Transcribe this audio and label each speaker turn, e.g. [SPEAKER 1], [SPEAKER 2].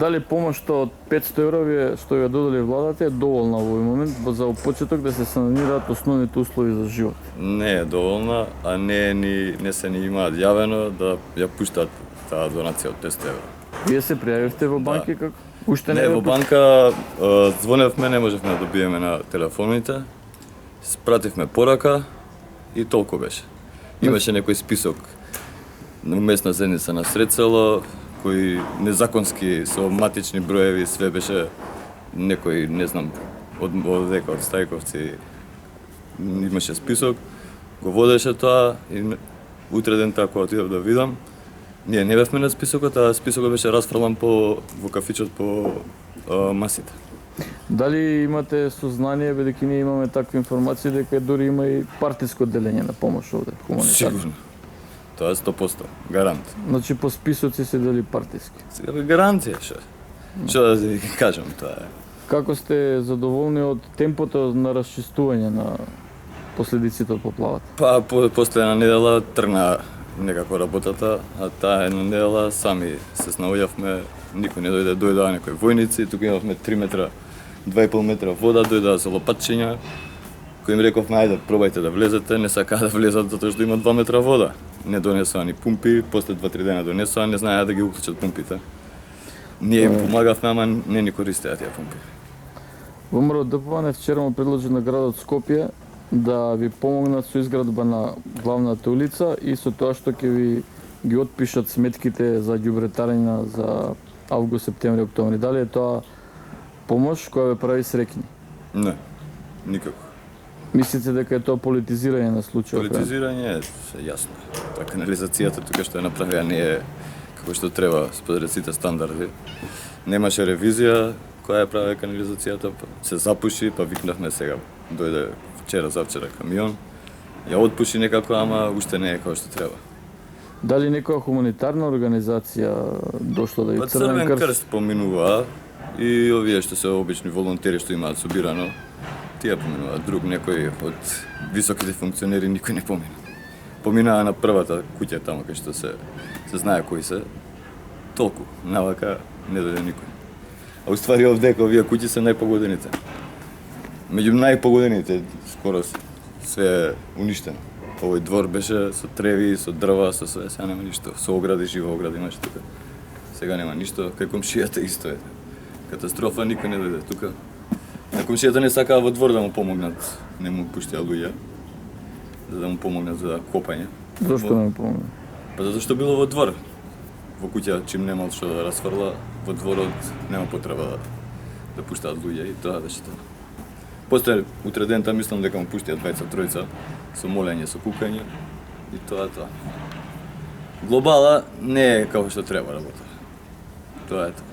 [SPEAKER 1] Дали помошта од 500 евро што ја додели владата е доволна во овој момент за почеток да се санираат основните услови за живот?
[SPEAKER 2] Не е доволна, а не се ни имаат јавено да ја пуштат таа донација од 500 евро.
[SPEAKER 1] Вие се пријавивте во банки како? Уште
[SPEAKER 2] Не, во банка звоневме, не можевме да добиеме на телефоните, спративме порака и толку беше. Имаше некој список на местна заедница на сред село, кои незаконски со матични броеви, све беше некој, не знам, од дека од Стајковци имаше список, го водеше тоа и утре ден кога отидов да видам, ние не бевме на списокот, а списокот беше расфрлан во кафичот по масите.
[SPEAKER 1] Дали имате сознание, бидејќи ние имаме такви информации, дека дури има и партиско делење на помош овде, хуманитарна?
[SPEAKER 2] Сигурно. Тоа е 100%, гарант.
[SPEAKER 1] Значи по списоци се дели партиски.
[SPEAKER 2] Сега бе гаранција, што да ви кажам, тоа е.
[SPEAKER 1] Како сте задоволни од темпото на расчистување на последиците од поплавата?
[SPEAKER 2] Па, после една недела тргна некако работата, а таа една недела сами се снаоѓавме, никој не дојдоа некои војници, тука имавме 3 метра, 2,5 метра вода, дојдоа со лопатчиња, кои им рековме, ајде, пробајте да влезете, не сакаа да влезат затоа што има 2 метра вода. Не донесоа ни пумпи, после 2-3 дена донесоа, не знаеа да ги уклучат пумпите. Ние им помагавме, ама не ни користеа тие пумпи.
[SPEAKER 1] ВМРО ДПМН вчера му предложи на градот Скопје да ви помогнат со изградба на главната улица и со тоа што ќе ви ги отпишат сметките за ѓубретарење за август, септември, октомври. Дали е тоа помош која ве прави среќни?
[SPEAKER 2] Не, никако.
[SPEAKER 1] Мислите дека е тоа политизирање на случајот?
[SPEAKER 2] Политизирање е јасно. Та канализацијата тука што ја направија не е како што треба според сите стандарди. Немаше ревизија која ја прави канализацијата, се запуши, па викнавме сега. Дојде завчера камион, ја отпуши некако, ама уште не е како што треба.
[SPEAKER 1] Дали некоја хуманитарна организација дошла да ја
[SPEAKER 2] Црвен крст поминува и овие што се обични волонтери што имаат собирано, тие поминуваат. Друг некој од високите функционери никој не помина. Поминаа на првата куќа таму кај што се знае кои се. Толку, навака не дојде никој. А уствари овдека овие куќи се најпогодените. Меѓу најпогодените скоро се е уништено. Овој двор беше со треви, со дрва, со све, сега нема ништо. Со огради, жива огради имаше тука. Сега нема ништо, кај комшијата исто е. Катастрофа, никој не дојде тука. На комшијата не сакаа во двор да му помогнат, не му пуштија луѓе, за да му помогнат за копање.
[SPEAKER 1] Зошто не му помогнат?
[SPEAKER 2] Па затоа што било во двор. Во куќа, чим немал што да расфрла, во дворот нема потреба да пуштаат луѓе и тоа беше тоа. После утре дента мислам дека му пуштија двајца, тројца, со молење, со кукање и тоа е тоа. Глобала не е како што треба работа. Тоа е тоа.